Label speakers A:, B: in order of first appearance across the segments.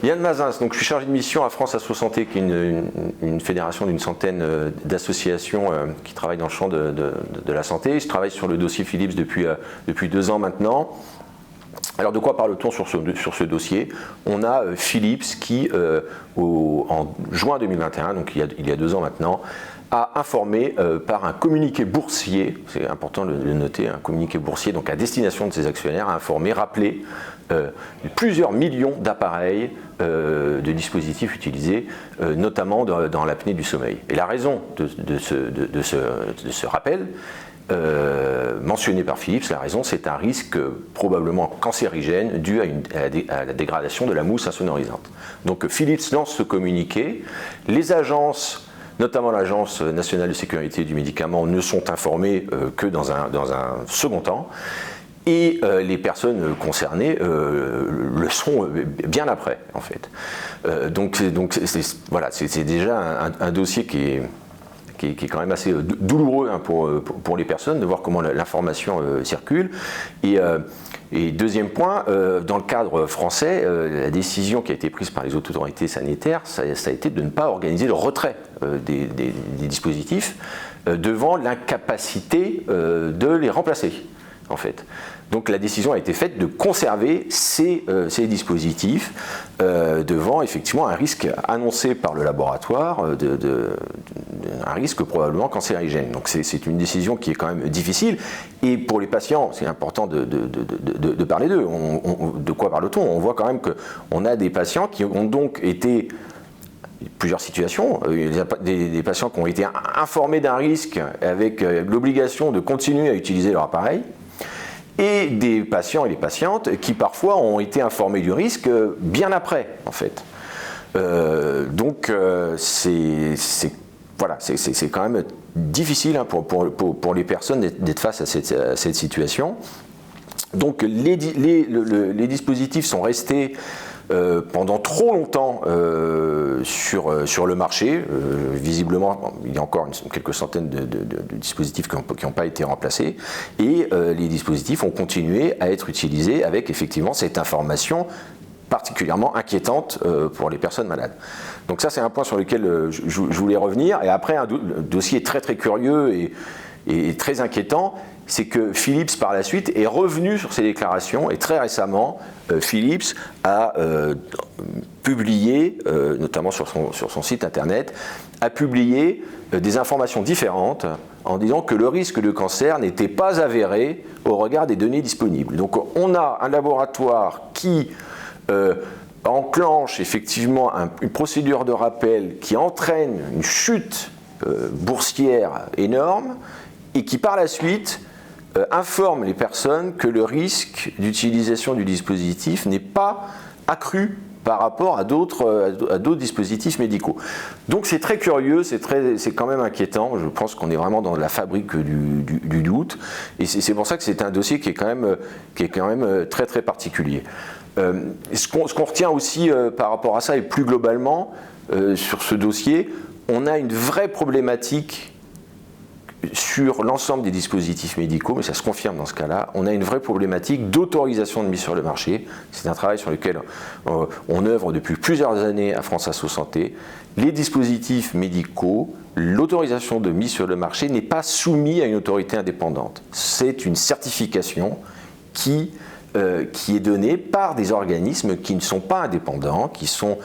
A: Yann Mazins, donc je suis chargé de mission à France Asso Santé, qui est une fédération d'une centaine d'associations qui travaillent dans le champ de la santé. Je travaille sur le dossier Philips depuis 2 ans maintenant. Alors de quoi parle-t-on sur ce dossier? On a Philips qui, en juin 2021, donc il y a 2 ans maintenant, a informé par un communiqué boursier, c'est important de le noter, un communiqué boursier donc à destination de ses actionnaires, a informé, rappelé plusieurs millions d'appareils de dispositifs utilisés, notamment dans l'apnée du sommeil. Et la raison de ce rappel, mentionné par Philips, la raison c'est un risque probablement cancérigène dû à la dégradation de la mousse insonorisante. Donc Philips lance ce communiqué, les agences, notamment l'Agence nationale de sécurité du médicament, ne sont informées que dans un second temps, et les personnes concernées le sont bien après, en fait. Donc voilà, c'est déjà un dossier qui est quand même assez douloureux pour les personnes, de voir comment l'information circule. Et deuxième point, dans le cadre français, la décision qui a été prise par les autorités sanitaires, ça a été de ne pas organiser le retrait des dispositifs devant l'incapacité de les remplacer, en fait. Donc la décision a été faite de conserver ces dispositifs devant effectivement un risque annoncé par le laboratoire, un risque probablement cancérigène. Donc c'est une décision qui est quand même difficile. Et pour les patients, c'est important de parler d'eux. De quoi parle-t-on? On voit quand même qu'on a des patients qui ont donc été... plusieurs situations, des patients qui ont été informés d'un risque avec l'obligation de continuer à utiliser leur appareil, et des patients et des patientes qui parfois ont été informés du risque bien après, en fait. Donc c'est quand même difficile pour les personnes d'être face à cette situation. Donc les dispositifs sont restés pendant trop longtemps sur le marché. Visiblement, il y a encore quelques centaines de dispositifs qui n'ont pas été remplacés, et les dispositifs ont continué à être utilisés avec effectivement cette information particulièrement inquiétante pour les personnes malades. Donc ça, c'est un point sur lequel je voulais revenir. Et après, un dossier très très curieux et très inquiétant, c'est que Philips, par la suite, est revenu sur ses déclarations, et très récemment, Philips a publié, notamment sur son site internet, a publié des informations différentes en disant que le risque de cancer n'était pas avéré au regard des données disponibles. Donc on a un laboratoire qui enclenche effectivement une procédure de rappel qui entraîne une chute boursière énorme, et qui par la suite informe les personnes que le risque d'utilisation du dispositif n'est pas accru par rapport à d'autres dispositifs médicaux. Donc c'est très curieux, c'est quand même inquiétant. Je pense qu'on est vraiment dans la fabrique du doute, et c'est pour ça que c'est un dossier qui est quand même très très particulier. Ce qu'on retient aussi par rapport à ça, et plus globalement sur ce dossier, on a une vraie problématique sur l'ensemble des dispositifs médicaux, mais ça se confirme dans ce cas-là. On a une vraie problématique d'autorisation de mise sur le marché. C'est un travail sur lequel on œuvre depuis plusieurs années à France Asso Santé. Les dispositifs médicaux, l'autorisation de mise sur le marché n'est pas soumise à une autorité indépendante. C'est une certification qui est donnée par des organismes qui ne sont pas indépendants, qui sont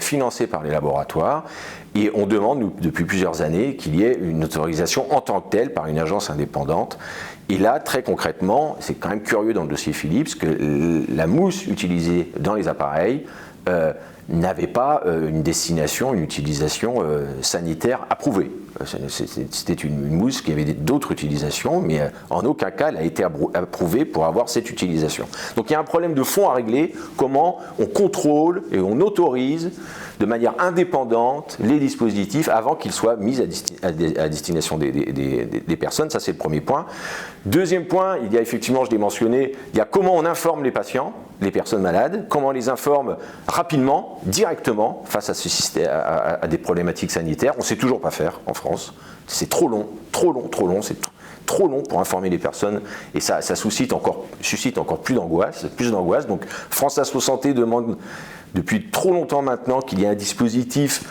A: financés par les laboratoires. Et on demande, nous, depuis plusieurs années, qu'il y ait une autorisation en tant que telle par une agence indépendante. Et là, très concrètement, c'est quand même curieux dans le dossier Philips que la mousse utilisée dans les appareils n'avait pas une destination, une utilisation sanitaire approuvée. C'était une mousse qui avait d'autres utilisations, mais en aucun cas elle a été approuvée pour avoir cette utilisation. Donc il y a un problème de fond à régler, comment on contrôle et on autorise de manière indépendante les dispositifs avant qu'ils soient mis à destination des personnes. Ça, c'est le premier point. Deuxième point, il y a effectivement, je l'ai mentionné, il y a comment on informe les patients, les personnes malades, comment on les informe rapidement, directement, face à des problématiques sanitaires. On ne sait toujours pas faire en France. France. C'est trop long, c'est trop long pour informer les personnes et ça suscite encore plus d'angoisse. Donc France Assos Santé demande depuis trop longtemps maintenant qu'il y ait un dispositif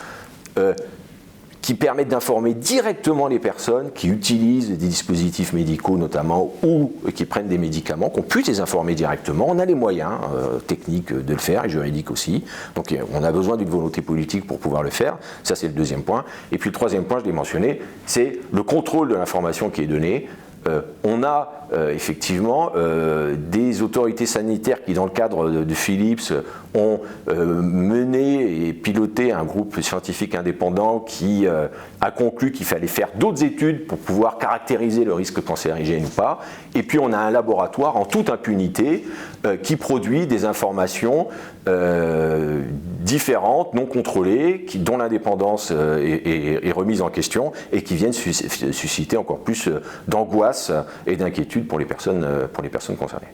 A: qui permette d'informer directement les personnes qui utilisent des dispositifs médicaux notamment ou qui prennent des médicaments, qu'on puisse les informer directement. On a les moyens techniques de le faire et juridiques aussi. Donc on a besoin d'une volonté politique pour pouvoir le faire. Ça c'est le deuxième point. Et puis le troisième point, je l'ai mentionné, c'est le contrôle de l'information qui est donnée. On a effectivement des autorités sanitaires qui, dans le cadre de Philips, ont mené et piloté un groupe scientifique indépendant qui a conclu qu'il fallait faire d'autres études pour pouvoir caractériser le risque cancérigène ou pas. Et puis on a un laboratoire en toute impunité qui produit des informations différentes, non contrôlées, dont l'indépendance est remise en question et qui viennent susciter encore plus d'angoisse et d'inquiétude pour les personnes concernées.